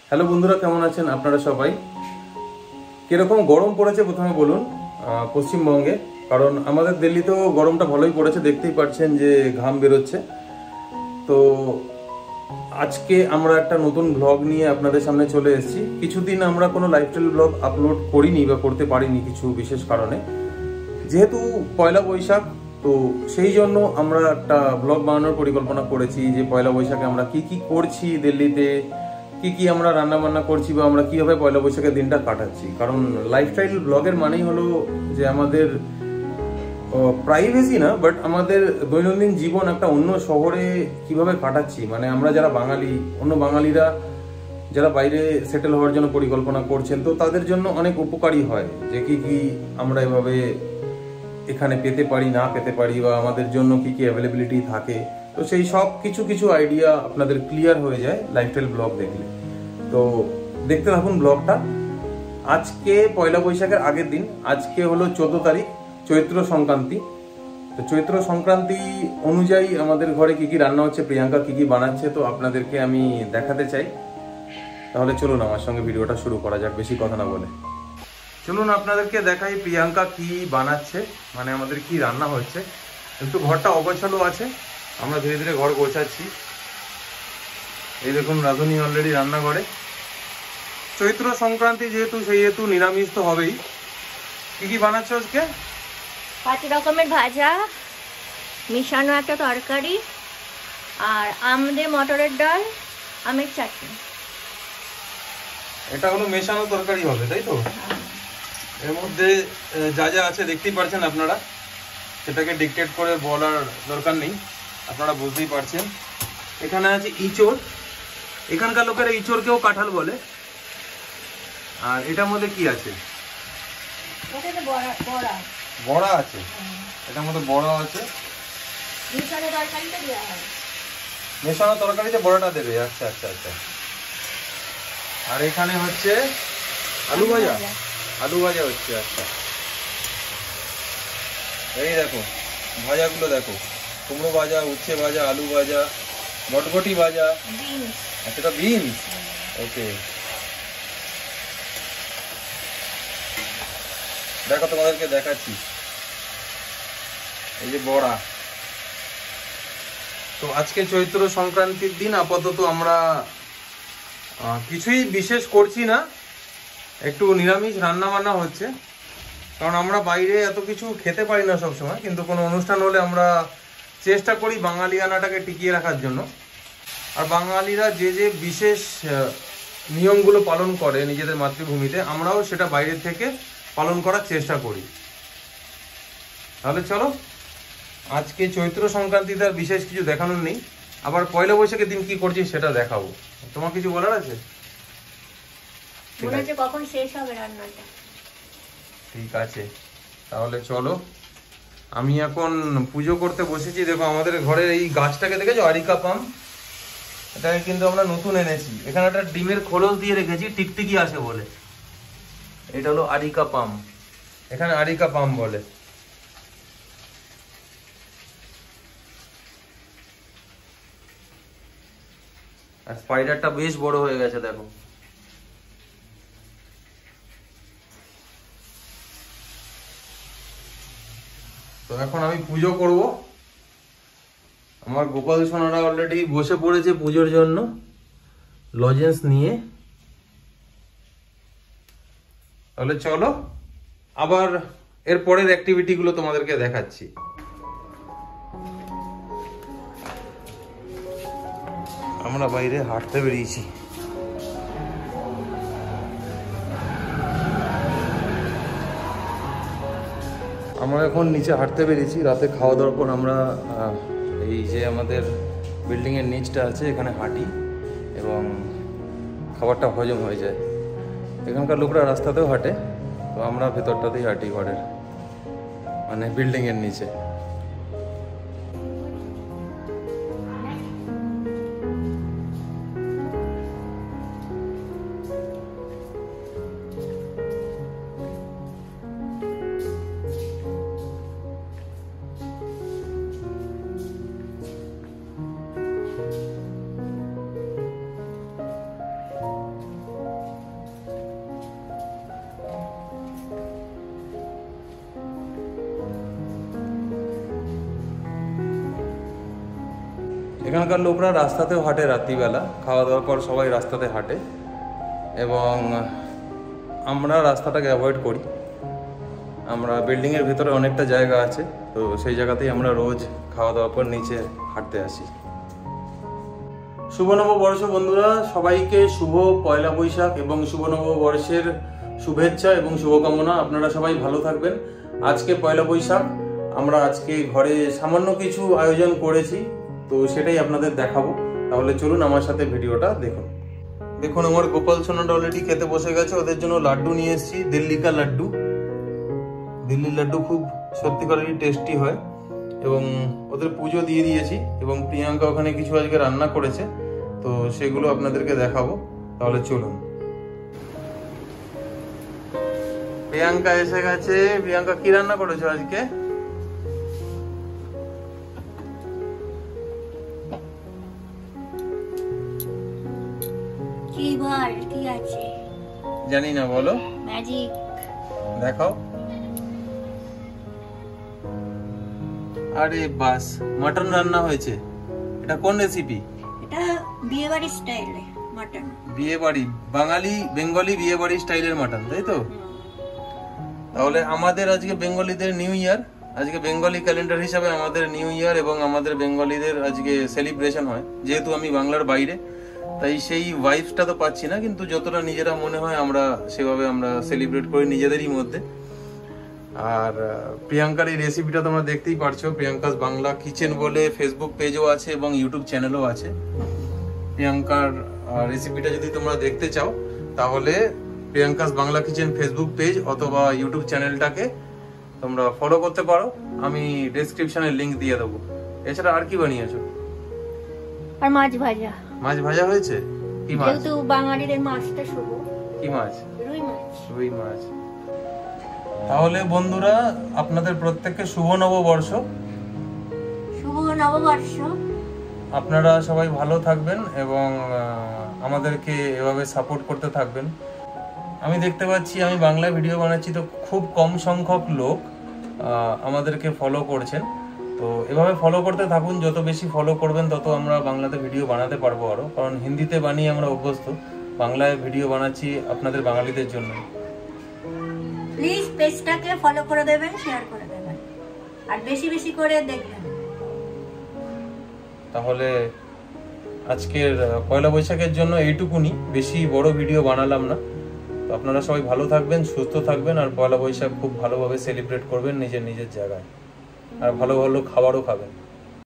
Hello বন্ধুরা, কেমন আছেন আপনারা সবাই? কিরকম গরম পড়েছে প্রথমে বলুন পশ্চিমবঙ্গে। কারণ আমাদের দিল্লিতেও গরমটা ভালোই পড়েছে, দেখতেই পাচ্ছেন যে ঘাম বেরোচ্ছে। তো আজকে আমরা একটা নতুন ব্লগ নিয়ে আপনাদের সামনে চলে এসেছি। কিছুদিন আমরা কোনো লাইফস্টাইল ব্লগ আপলোড করিনি বা করতে পারিনি কিছু বিশেষ কারণে, যেহেতু পয়লা বৈশাখ। তো সেই জন্য আমরা একটা ব্লগ বানানোর পরিকল্পনা করেছি যে পয়লা বৈশাখে আমরা কি কি করছি দিল্লিতে, কি কি আমরা রান্না বান্না করছি বা আমরা কিভাবে পয়লা বৈশাখের দিনটা কাটাচ্ছি। কারণ লাইফস্টাইল ব্লগের মানেই হলো যে আমাদের প্রাইভেসি না, বাট আমাদের দৈনন্দিন জীবন একটা অন্য শহরে কিভাবে কাটাচ্ছি। মানে আমরা যারা বাঙালি, অন্য বাঙালিরা যারা বাইরে সেটেল হওয়ার জন্য পরিকল্পনা করছেন, তো তাদের জন্য অনেক উপকারী হয় যে কি কি আমরা এভাবে এখানে পেতে পারি, না পেতে পারি, বা আমাদের জন্য কি কি অ্যাভেলেবিলিটি থাকে। তো সেই সব কিছু আইডিয়া আপনাদের ক্লিয়ার হয়ে যায় লাইফস্টাইল ব্লগ দেখলে। তো দেখতে থাকুন ব্লগটা। আজকে পয়লা বৈশাখের আগের দিন, আজকে হলো 14 তারিখ, চৈত্র সংক্রান্তি। তো চৈত্র সংক্রান্তি অনুযায়ী আমাদের ঘরে কি কি রান্না হচ্ছে, প্রিয়াঙ্কা কি কি বানাচ্ছে, তো আপনাদেরকে আমি দেখাতে চাই। তাহলে চলুন আমার সঙ্গে ভিডিওটা শুরু করা যাক, বেশি কথা না বলে। চলুন আপনাদেরকে দেখাই প্রিয়াঙ্কা কি বানাচ্ছে, মানে আমাদের কি রান্না হচ্ছে। একটু ঘরটা অগোছালো আছে, আমরা ধীরে ধীরে ঘর গোছাচ্ছি। এই দেখুন রাঁধুনি অলরেডি রান্না করে। চৈত্র সংক্রান্তি যেহেতু, সেহেতু নিরামিষ তো হবেই। কি কি বানাচ্ছ আজকে? 5 রকমের ভাজা, মিশানো একটা তরকারি, আর আমাদের মটরের ডাল, আমের চাটনি। এটা হলো মেশানো তরকারি হবে, তাই তো? এর মধ্যে যা যা আছে দেখতেই পাচ্ছেন আপনারা, সেটাকে ডিকটেট করে বলার দরকার নেই, আপনারা বুঝতেই পারছেন। এখানে আছে ইঁচড়, এখানকার লোকেরা ইঁচড়কেও কাঁঠাল বলে। আর এটার মধ্যে কি আছে? বড়া আছে, এটার মধ্যে বড়া আছে। মেশানো তরকারিতে বড়াটা দেবে, আচ্ছা আচ্ছা আচ্ছা। আর এখানে হচ্ছে আলু ভাজা, আলু ভাজা হচ্ছে। আচ্ছা, এই দেখো ভাজাগুলো দেখো, কুমড়ো ভাজা, উচ্ছে ভাজা, আলু ভাজা, বটবটি ভাজা, আচ্ছা এটা বিনস। ওকে, দেখো তোমাদেরকে দেখাচ্ছি, এই যে বড়া। তো আজকে চৈত্র সংক্রান্তির দিন আপাতত আমরা কিছুই বিশেষ করছি না, একটু নিরামিষ রান্না বান্না হচ্ছে। কারণ আমরা বাইরে এত কিছু খেতে পারি না সবসময়, কিন্তু কোনো অনুষ্ঠান হলে আমরা চেষ্টা করি বাঙালিয়ানাটাকে টিকিয়ে রাখার জন্য। আর বাঙালিরা যে যে বিশেষ নিয়মগুলো পালন করে নিজেদের মাতৃভূমিতে, আমরাও সেটা বাইরে থেকে পালন করার চেষ্টা করি। তাহলে চলো, আজকে চৈত্র সংক্রান্তিতে আর বিশেষ কিছু দেখানোর নেই, আবার পয়লা বৈশাখের দিন কি করছি সেটা দেখাবো। তোমার কিছু বলার আছে? কখন শেষ হবে রান্নাটা? ঠিক আছে, তাহলে চলো। আমি এখন পুজো করতে বসেছি। দেখো আমাদের ঘরের এই গাছটাকে দেখেছো, আরিকা পাম, এটাকে কিন্তু আমরা নতুন এনেছি। এখানে একটা ডিমের খোলস দিয়ে রেখেছি টিকটিকি আসে বলে। এটা হলো আরিকা পাম, এখানে আরিকা পাম বলে। আর স্পাইডারটা বেশ বড় হয়ে গেছে দেখো। তো এখন আমি পুজো করব। আমার গোপাল সোনারা অলরেডি বসে পড়েছে পুজোর জন্য লজেন্স নিয়ে। তাহলে চলো, আবার এর পরের অ্যাক্টিভিটি গুলো তোমাদেরকে দেখাচ্ছি। আমরা বাইরে হাঁটতে বেরিয়েছি। আমরা এখন নিচে হাঁটতে বেরিয়েছি। রাতে খাওয়া দাওয়ার পর আমরা এই যে আমাদের বিল্ডিংয়ের নিচটা আছে, এখানে হাঁটি এবং খাবারটা হজম হয়ে যায়। এখানকার লোকরা রাস্তাতেও হাঁটে, তো আমরা ভেতরটাতেই হাঁটি ঘরের, মানে বিল্ডিংয়ের নিচে। এখানকার লোকরা রাস্তাতেও হাঁটে, রাত্রিবেলা খাওয়া দাওয়ার পর সবাই রাস্তাতে হাঁটে, এবং আমরা রাস্তাটাকে অ্যাভয়েড করি। আমরা বিল্ডিংয়ের ভিতরে অনেকটা জায়গা আছে, তো সেই জায়গাতেই আমরা রোজ খাওয়া দাওয়ার পর নিচে হাঁটতে আসি। শুভ নববর্ষ বন্ধুরা, সবাইকে শুভ পয়লা বৈশাখ এবং শুভ নববর্ষের শুভেচ্ছা এবং শুভকামনা। আপনারা সবাই ভালো থাকবেন। আজকে পয়লা বৈশাখ, আমরা আজকে ঘরে সামান্য কিছু আয়োজন করেছি, তো সেটাই আপনাদের দেখাবো। তাহলে চলুন আমার সাথে ভিডিওটা দেখুন। দেখুন আমার গোপাল সোনাটা অলরেডি খেতে বসে গেছে। ওদের জন্য লাড্ডু নিয়ে এসেছি, দিল্লি কা লাড্ডু। দিল্লির লাড্ডু খুব সত্যিকারেরই টেস্টি হয়, এবং ওদের পুজো দিয়ে দিয়েছি, এবং প্রিয়াঙ্কা ওখানে কিছু আজকে রান্না করেছে, তো সেগুলো আপনাদেরকে দেখাবো। তাহলে চলুন। প্রিয়াঙ্কা এসে গেছে। প্রিয়াঙ্কা কি রান্না করেছো আজকে? কি বল, কি আছে? জানি না, বলো। ম্যাজিক দেখাও। আরে বাস, মাটন রান্না হয়েছে। এটা কোন রেসিপি? এটা বিয়ে বাড়ির স্টাইলে মাটন। বিয়ে বাড়ি, বাঙালি বেঙ্গলি বিয়ে বাড়ি স্টাইলের মাটন, তাই তো? তাহলে আমাদের আজকে বেঙ্গলিদের নিউ ইয়ার, আজকে বেঙ্গলি ক্যালেন্ডার হিসাবে আমাদের নিউ ইয়ার এবং আমাদের বেঙ্গলিদের আজকে সেলিব্রেশন হয়। যেহেতু আমি বাংলার বাইরে, তাই সেই ভাইবসটা তো পাচ্ছি না, কিন্তু যতটা নিজেরা মনে হয় আমরা সেভাবে আমরা সেলিব্রেট করি নিজেদেরই মধ্যে। আর প্রিয়াঙ্কার এই রেসিপিটা তোমরা দেখতেই পারছো। প্রিয়াঙ্কাস বাংলা কিচেন বলে ফেসবুক পেজও আছে এবং ইউটিউব চ্যানেলও আছে। প্রিয়াঙ্কার রেসিপিটা যদি তোমরা দেখতে চাও, তাহলে Priyanka's Bangla kitchen Facebook page অথবা ইউটিউব চ্যানেলটাকে তোমরা ফলো করতে পারো। আমি ডেসক্রিপশনে লিংক দিয়ে দেবো। এছাড়া আর কি বানিয়েছো? আর মাছ ভাজা। মাছ ভাজা হয়েছে? কি মাছ? যেহেতু বাঙালিদের মাছটা শুভ। কি মাছ? রুই মাছ। রুই মাছ। তাহলে বন্ধুরা, আপনাদের প্রত্যেককে শুভ নববর্ষ। শুভ নববর্ষ। আপনারা সবাই ভালো থাকবেন এবং আমাদেরকে এভাবে সাপোর্ট করতে থাকবেন। আমি দেখতে পাচ্ছি, আমি বাংলা ভিডিও বানাচ্ছি, তো খুব কম সংখ্যক লোক আমাদেরকে ফলো করছেন। তো এভাবে ফলো করতে থাকুন। যত বেশি ফলো করবেন, তত আমরা বাংলাতে ভিডিও বানাতে পারবো আরো, কারণ হিন্দিতে বানিয়ে আমরা অভ্যস্ত। বাংলায় ভিডিও বানাচ্ছি আপনাদের বাঙালিদের জন্য। প্লিজ পেজটাকে ফলো করে দেবেন, শেয়ার করে দেবেন, আর বেশি বেশি করে দেখবেন। তাহলে আজকের পয়লা বৈশাখের জন্য এইটুকুনি, বেশি বড় ভিডিও বানালাম না। তো আপনারা সবাই ভালো থাকবেন, সুস্থ থাকবেন, আর পয়লা বৈশাখ খুব ভালোভাবে সেলিব্রেট করবেন নিজের নিজের জায়গায়, আর ভালো ভালো খাবারও খাবেন।